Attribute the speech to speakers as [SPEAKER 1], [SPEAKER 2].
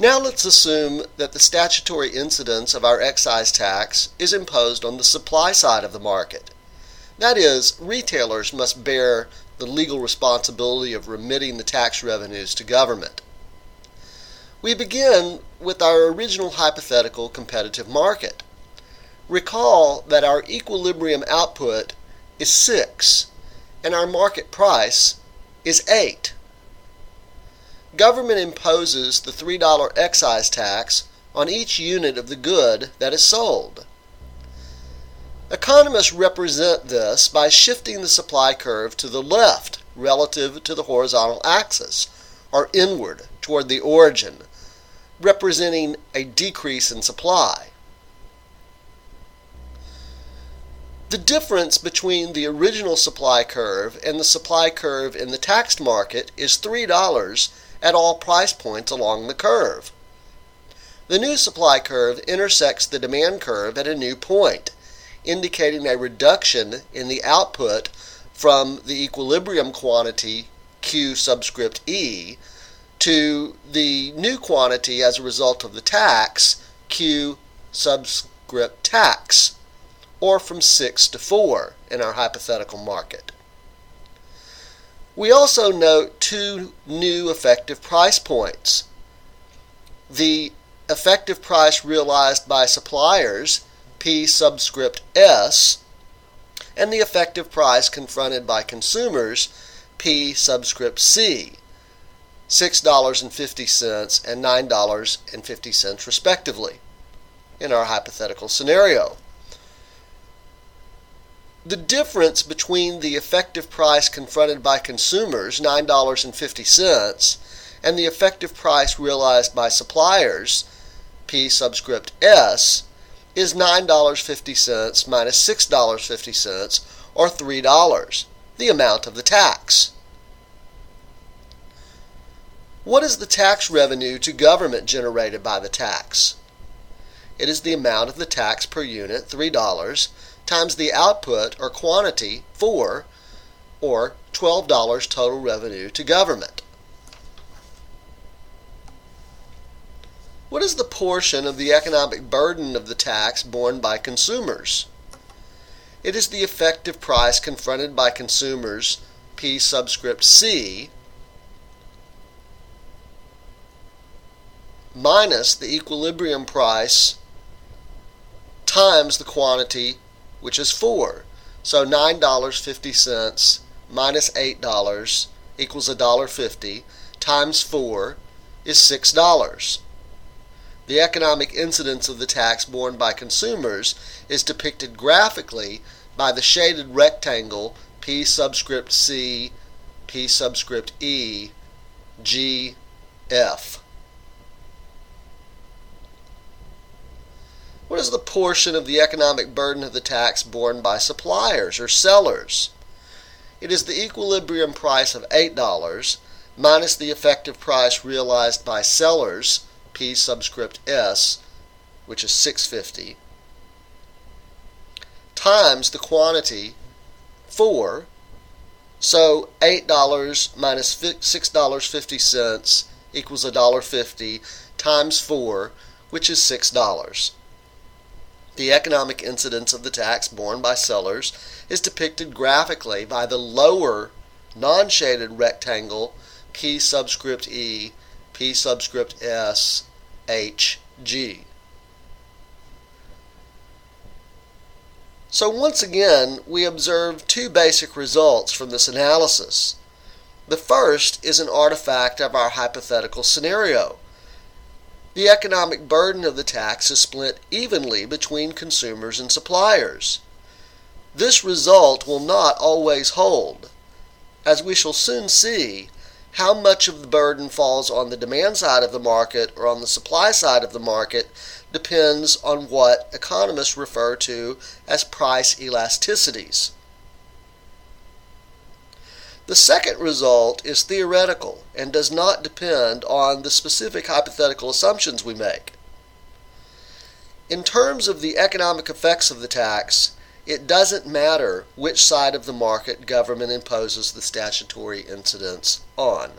[SPEAKER 1] Now let's assume that the statutory incidence of our excise tax is imposed on the supply side of the market. That is, retailers must bear the legal responsibility of remitting the tax revenues to government. We begin with our original hypothetical competitive market. Recall that our equilibrium output is 6 and our market price is 8. Government imposes the $3 excise tax on each unit of the good that is sold. Economists represent this by shifting the supply curve to the left relative to the horizontal axis, or inward toward the origin, representing a decrease in supply. The difference between the original supply curve and the supply curve in the taxed market is $3 at all price points along the curve. The new supply curve intersects the demand curve at a new point, indicating a reduction in the output from the equilibrium quantity Q subscript E to the new quantity as a result of the tax Q subscript tax, or from 6 to 4 in our hypothetical market. We also note two new effective price points. The effective price realized by suppliers, P subscript S, and the effective price confronted by consumers, P subscript C, $6.50 and $9.50 respectively, in our hypothetical scenario. The difference between the effective price confronted by consumers, $9.50, and the effective price realized by suppliers, P subscript S, is $9.50 minus $6.50, or $3, the amount of the tax. What is the tax revenue to government generated by the tax? It is the amount of the tax per unit, $3, times the output or quantity, 4, or $12 total revenue to government. What is the portion of the economic burden of the tax borne by consumers? It is the effective price confronted by consumers, P subscript C, minus the equilibrium price times the quantity, which is 4. So $9.50 minus $8 equals $1.50 times 4 is $6. The economic incidence of the tax borne by consumers is depicted graphically by the shaded rectangle P subscript C, P subscript E, G, F. What is the portion of the economic burden of the tax borne by suppliers or sellers? It is the equilibrium price of $8 minus the effective price realized by sellers, P subscript S, which is $6.50, times the quantity, 4, so $8 minus $6.50 equals $1.50 times 4, which is $6. The economic incidence of the tax borne by sellers is depicted graphically by the lower non-shaded rectangle P subscript E, P subscript S, H, G. So once again, we observe two basic results from this analysis. The first is an artifact of our hypothetical scenario. The economic burden of the tax is split evenly between consumers and suppliers. This result will not always hold. As we shall soon see, how much of the burden falls on the demand side of the market or on the supply side of the market depends on what economists refer to as price elasticities. The second result is theoretical and does not depend on the specific hypothetical assumptions we make. In terms of the economic effects of the tax, it doesn't matter which side of the market government imposes the statutory incidence on.